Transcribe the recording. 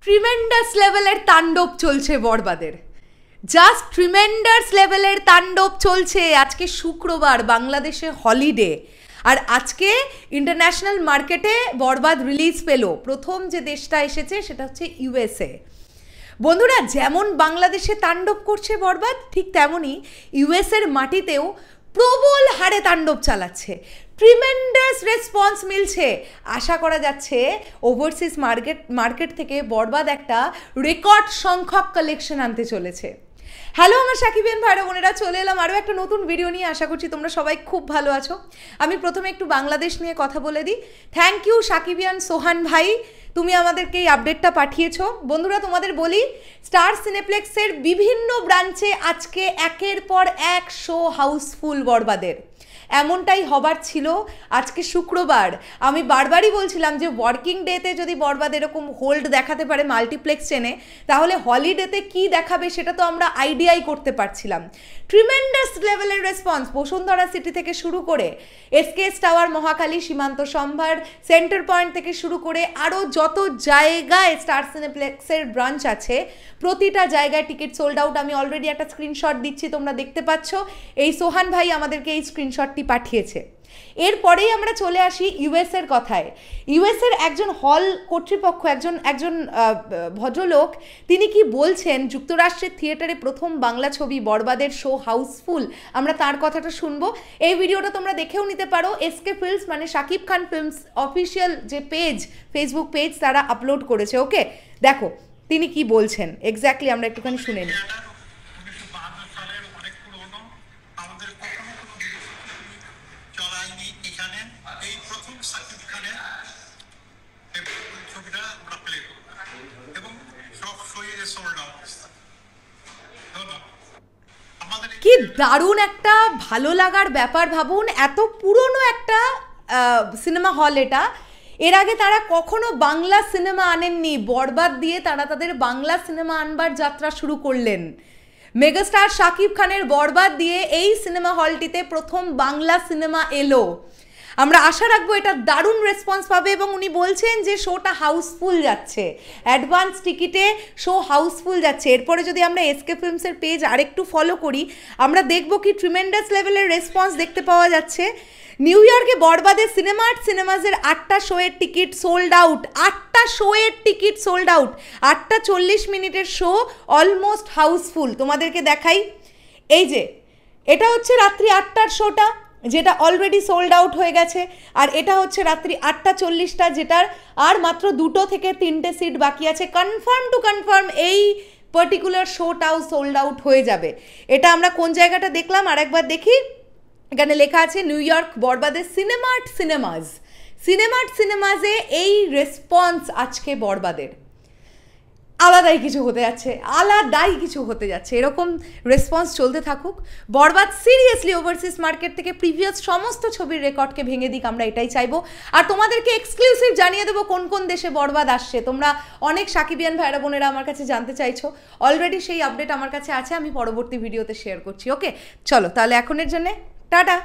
Tremendous লেভেলের তাণ্ডব চলছে বরবাদের, জাস্ট ট্রিমেন্ডাস লেভেলের তাণ্ডব চলছে। আজকে শুক্রবার, বাংলাদেশে হলিডে, আর আজকে ইন্টারন্যাশনাল মার্কেটে বরবাদ রিলিজ পেল। প্রথম যে দেশটা এসেছে সেটা হচ্ছে ইউএসএ। বন্ধুরা, যেমন বাংলাদেশে তাণ্ডব করছে বরবাদ, ঠিক তেমনই ইউএসএর মাটিতেও প্রবল হারে তাণ্ডব চালাচ্ছে। ট্রিমেন্ডাস রেসপন্স মিলছে। আশা করা যাচ্ছে ওভারসিজ মার্কেট থেকে বরবাদ একটা রেকর্ড সংখ্যক কালেকশন আনতে চলেছে। হ্যালো আমার সাকিবিয়ান ভাইরা বোনেরা, চলে এলাম আরও একটা নতুন ভিডিও নিয়ে। আশা করছি তোমরা সবাই খুব ভালো আছো। আমি প্রথমে একটু বাংলাদেশ নিয়ে কথা বলে দিই। থ্যাংক ইউ সাকিবিয়ান সোহান ভাই, তুমি আমাদেরকে এই আপডেটটা পাঠিয়েছো। বন্ধুরা, তোমাদের বলি, স্টার সিনেপ্লেক্সের বিভিন্ন ব্রাঞ্চে আজকে একের পর এক শো হাউসফুল বরবাদের। এমনটাই হবার ছিল। আজকে শুক্রবার, আমি বারবারই বলছিলাম যে ওয়ার্কিং ডেতে যদি বরবাদ এরকম হোল্ড দেখাতে পারে মাল্টিপ্লেক্স চেনে, তাহলে হলিডেতে কি দেখাবে সেটা তো আমরা আইডিয়াই করতে পারছিলাম। ট্রিমেন্ডাস লেভেলের রেসপন্স বসুন্ধরা সিটি থেকে শুরু করে এসকেএস টাওয়ার, মহাখালী, সীমান্ত সম্ভার, সেন্টার পয়েন্ট থেকে শুরু করে আরও যত জায়গায় স্টার সিনেপ্লেক্সের ব্রাঞ্চ আছে, প্রতিটা জায়গায় টিকিট সোল্ড আউট। আমি অলরেডি একটা স্ক্রিনশট দিচ্ছি, তোমরা দেখতে পাচ্ছ। এই সোহান ভাই আমাদেরকে এই স্ক্রিনশটটি পাঠিয়েছে। এরপরেই আমরা চলে আসি ইউএসএর কথায়। ইউএসএর একজন হল কর্তৃপক্ষ, একজন ভদ্রলোক, তিনি কি বলছেন যুক্তরাষ্ট্রের থিয়েটারে প্রথম বাংলা ছবি বরবাদের শো হাউসফুল। আমরা তার কথাটা শুনবো। এই ভিডিওটা তোমরা দেখেও নিতে পারো। এসকে ফিল্মস মানে শাকিব খান ফিল্মস অফিসিয়াল যে পেজ, ফেসবুক পেজ, তারা আপলোড করেছে। ওকে, দেখো তিনি কি বলছেন এক্স্যাক্টলি, আমরা একটুখানি শুনে নিই। কি দারুণ একটা ভালো লাগার ব্যাপার। ভাবুন, এত পুরনো একটা সিনেমা হল এটা। এর আগে তারা কখনো বাংলা সিনেমা আনেননি। বরবাদ দিয়ে তারা তাদের বাংলা সিনেমা আনবার যাত্রা শুরু করলেন। মেগাস্টার শাকিব খানের বরবাদ দিয়ে এই সিনেমা হলটিতে প্রথম বাংলা সিনেমা এলো। আমরা আশা রাখবো এটা দারুণ রেসপন্স পাবে, এবং উনি বলছেন যে শোটা হাউসফুল যাচ্ছে, অ্যাডভান্স টিকিটে শো হাউসফুল যাচ্ছে। এরপরে যদি আমরা এসকে ফিল্মসের পেজ আরেকটু ফলো করি, আমরা দেখব কি ট্রিমেন্ডাস লেভেলের রেসপন্স দেখতে পাওয়া যাচ্ছে। নিউ ইয়র্কে বরবাদের সিনেমার্ট সিনেমাসের 8টা শোয়ের টিকিট সোল্ড আউট। 8টা শোয়ের টিকিট সোল্ড আউট। 8টা 40 মিনিটের শো অলমোস্ট হাউসফুল। তোমাদেরকে দেখাই, এই যে এটা হচ্ছে রাত্রি 8টার শোটা, যেটা অলরেডি সোল্ড আউট হয়ে গেছে। আর এটা হচ্ছে রাত্রি 8টা 40টা, যেটার আর মাত্র 2 থেকে 3টে সিট বাকি আছে। কনফার্ম টু কনফার্ম এই পার্টিকুলার শোটাও সোল্ড আউট হয়ে যাবে। এটা আমরা কোন জায়গাটা দেখলাম আরেকবার দেখি। এখানে লেখা আছে নিউ ইয়র্ক বরবাদের সিনেমার্ট সিনেমাসে এই রেসপন্স আজকে বরবাদের। আলাদাই কিছু হতে যাচ্ছে। এরকম রেসপন্স চলতে থাকুক। বরবাদ সিরিয়াসলি ওভারসিজ মার্কেট থেকে প্রিভিয়াস সমস্ত ছবির রেকর্ডকে ভেঙে দিক, আমরা এটাই চাইবো। আর তোমাদেরকে এক্সক্লুসিভ জানিয়ে দেবো কোন কোন দেশে বরবাদ আসছে। তোমরা অনেক সাকিবিয়ান ভাইরা বোনেরা আমার কাছে জানতে চাইছো। অলরেডি সেই আপডেট আমার কাছে আছে, আমি পরবর্তী ভিডিওতে শেয়ার করছি। ওকে, চলো তাহলে এখনের জন্যে টাটা।